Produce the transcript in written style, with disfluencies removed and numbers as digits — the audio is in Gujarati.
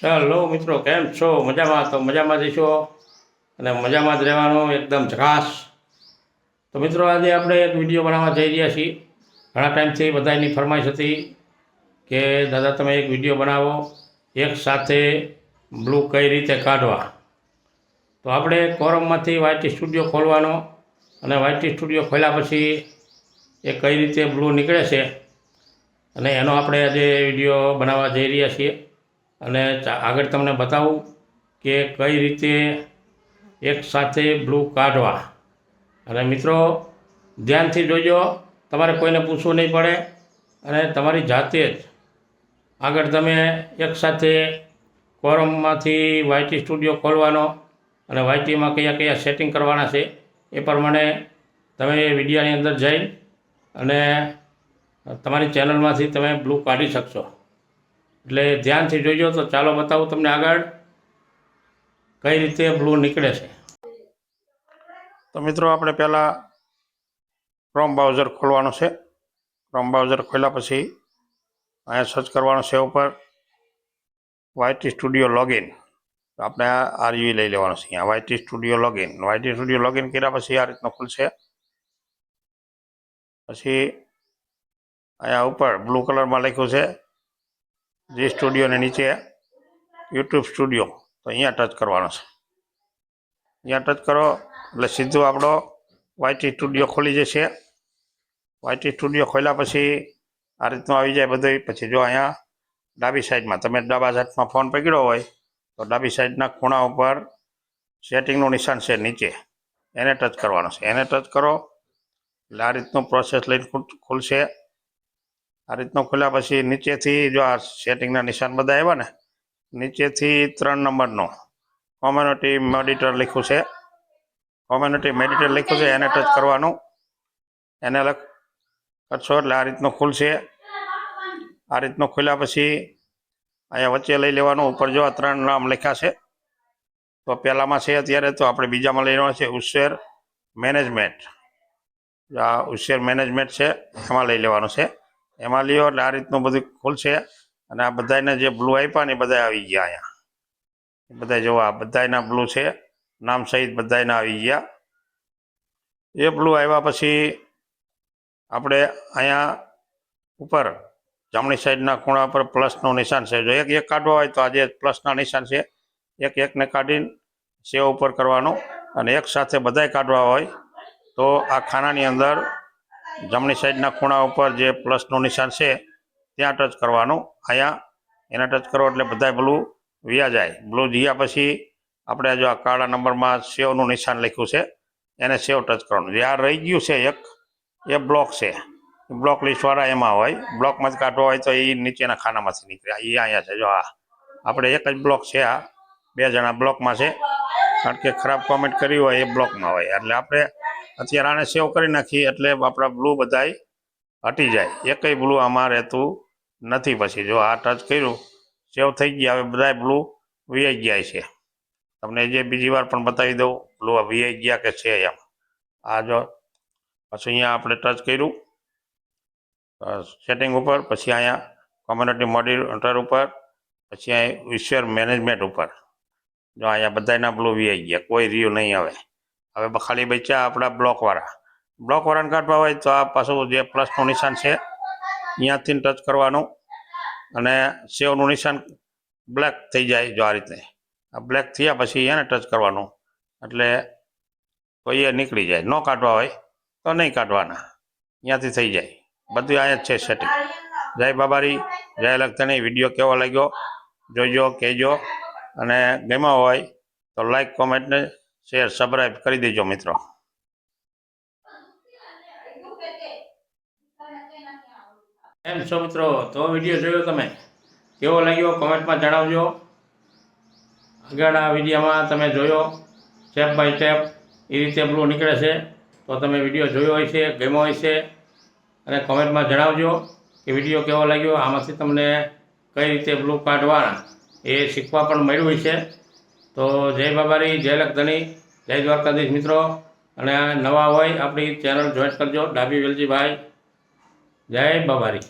હેલો મિત્રો, કેમ છો? મજામાં? તો મજામાં જઈશો અને મજામાં જ રહેવાનું, એકદમ ઝકાસ. તો મિત્રો, આજે આપણે એક વિડીયો બનાવવા જઈ રહ્યા છીએ. ઘણા ટાઈમથી બધાની ફરમાઈશ હતી કે દાદા તમે એક વિડીયો બનાવો, એક સાથે બ્લુ કઈ રીતે કાઢવા. તો આપણે કોરમમાંથી વાયટી સ્ટુડિયો ખોલવાનો અને વાયટી સ્ટુડિયો ખોલ્યા પછી એ કઈ રીતે બ્લુ નીકળે છે અને એનો આપણે આજે વિડીયો બનાવવા જઈ રહ્યા છીએ. અને આગળ તમને બતાવું કે કઈ રીતે એક સાથે બ્લુ કાઢવા. અને મિત્રો, ધ્યાનથી જોજો, તમારે કોઈને પૂછવું નહીં પડે અને તમારી જાતે જ આગળ તમે એકસાથે કોરમમાંથી વાયટી સ્ટુડિયો ખોલવાનો અને વાયટીમાં કયા કયા સેટિંગ કરવાના છે એ પ્રમાણે તમે વિડીયોની અંદર જઈ અને તમારી ચેનલમાંથી તમે બ્લુ કાઢી શકશો. એટલે ધ્યાનથી જોઈજો. તો ચાલો બતાવું તમને આગળ કઈ રીતે બ્લુ નીકળે છે. તો મિત્રો, આપણે પહેલાં ક્રોમ બ્રાઉઝર ખોલવાનું છે. ક્રોમ બ્રાઉઝર ખોલ્યા પછી અહીંયા સર્ચ કરવાનું છે ઉપર વાયટી સ્ટુડિયો લોગિન. તો આપણે આ આરયુઈ લઈ લેવાનું છે. અહીંયા YT studio login. YT studio login કર્યા પછી આ રીતનું ખુલશે. પછી અહીંયા ઉપર બ્લુ કલરમાં લખ્યું છે જી સ્ટુડિયોને નીચે યુટ્યુબ સ્ટુડિયો. તો અહીંયા ટચ કરવાનો છે. અહીંયા ટચ કરો એટલે સીધું આપણો વાયટી સ્ટુડિયો ખોલી જશે. વાયટી સ્ટુડિયો ખોલ્યા પછી આ રીતનું આવી જાય બધું. પછી જો અહીંયા ડાબી સાઈડમાં તમે ડાબા સાઈડમાં ફોન પકડ્યો હોય તો ડાબી સાઈડના ખૂણા ઉપર સેટિંગનું નિશાન છે નીચે, એને ટચ કરવાનું છે. એને ટચ કરો એટલે આ રીતનું પ્રોસેસ લઈને ખુલશે. આ રીતનું ખોલ્યા પછી નીચેથી જો આ સેટિંગના નિશાન બધા આવ્યા ને, નીચેથી 3 નંબરનું કોમ્યુનિટી મેડિટર લખ્યું છે. કોમ્યુનિટી મેડિટર લખ્યું છે, એને ટચ કરવાનું. એને કરશો એટલે આ રીતનું ખુલશે. આ રીતનું ખોલ્યા પછી અહીંયા વચ્ચે લઈ લેવાનું. ઉપર જો આ 3 નામ લખ્યા છે. તો પહેલામાં છે અત્યારે, તો આપણે બીજામાં લઈ લેવાનું છે ઉછેર મેનેજમેન્ટ. આ ઉછેર મેનેજમેન્ટ છે, એમાં લઈ લેવાનું છે. એમાં લ્યો એટલે આ રીતનું બધું ખુલશે. અને આ બધાને જે બ્લુ આપ્યા ને એ બધા આવી ગયા અહીંયા. બધા જોવા બધાના બ્લુ છે, નામ સહિત બધાના આવી ગયા. એ બ્લુ આવ્યા પછી આપણે અહીંયા ઉપર જમણી સાઈડના ખૂણા પર પ્લસનું નિશાન છે. જો એક એક કાઢવા હોય તો આજે પ્લસના નિશાન છે, એક એકને કાઢીને સેવ ઉપર કરવાનું. અને એક સાથે બધાય કાઢવા હોય તો આ ખાનાની અંદર જમણી સાઈડના ખૂણા ઉપર જે પ્લસનું નિશાન છે ત્યાં ટચ કરવાનું. અહીંયા એને ટચ કરો એટલે બધાય બ્લુ વ્યા જાય. બ્લુ જ્યાં પછી આપણે જો આ કાળા નંબરમાં સેવનું નિશાન લખ્યું છે એને સેવ ટચ કરવાનું. જે આ રહી ગયું છે એક, એ બ્લોક છે. બ્લોક લિસ્ટવાળા એમાં હોય. બ્લોકમાંથી કાઢવા હોય તો એ નીચેના ખાનામાંથી નીકળે. એ અહીંયા છે. જો આ આપણે એક જ બ્લોક છે. આ 2 જણા બ્લોકમાં છે, કારણ કે ખરાબ કોમેન્ટ કરી હોય એ બ્લોકમાં હોય. એટલે આપણે અત્યારે આને સેવ કરી નાખીએ એટલે આપણા બ્લુ બધાય હટી જાય. એકય બ્લુ આમાં રહેતું નથી. પછી જો આ ટચ કર્યું, સેવ થઈ ગયા. હવે બધાય બ્લુ વીઆઈ ગયા છે. તમને જે બીજી વાર પણ બતાવી દઉં બ્લુ વીઆઈ ગયા કે છે એમ. આ જો પછી અહીંયા આપણે ટચ કર્યું સેટિંગ ઉપર, પછી અહીંયા કોમ્યુનિટી મોડિટર ઉપર, પછી અહીંયા ઉછેર મેનેજમેન્ટ ઉપર. જો અહીંયા બધાના બ્લુ વીઆઈ ગયા, કોઈ રહ્યું નહીં. હવે ખાલી બચ્યા આપણા બ્લોકવાળા. બ્લોકવાળાને કાઢવા હોય તો આ પાછું જે પ્લસનું નિશાન છે અહીંયાથી ટચ કરવાનું અને સેવનું નિશાન બ્લેક થઈ જાય. જો આ રીતે આ બ્લેક થયા પછી એને ટચ કરવાનું એટલે તો એ નીકળી જાય. ન કાઢવા હોય તો નહીં કાઢવાના, અહીંયાથી થઈ જાય. બધું અહીંયા જ છે સેટિંગ. જય બાબારી, જય લખતણી. વિડીયો કેવો લાગ્યો જોઈજો, કહેજો. અને ગમ્યો હોય તો લાઈક, કોમેન્ટ ને શેર, સબસ્ક્રાઈબ કરી દેજો મિત્રો. કેમ છો મિત્રો? તો વિડીયો જોયો તમે, કેવો લાગ્યો કોમેન્ટમાં જણાવજો. આગળ આ વિડીયોમાં તમે જોયો સ્ટેપ બાય સ્ટેપ એ રીતે બ્લુ નીકળે છે. તો તમે વિડીયો જોયો હોય છે, ગમ્યો હોય છે, અને કોમેન્ટમાં જણાવજો કે વિડીયો કેવો લાગ્યો. આમાંથી તમને કઈ રીતે બ્લુ કાઢવાના એ શીખવા પણ મળ્યું હોય છે. તો જય બાબારી, જય લખધણી, જય દ્વારકાધીશ મિત્રો. અને નવા હોય આપણી ચેનલ જોઈન કરજો. ડાબી વેલજીભાઈ. જય બાબારી.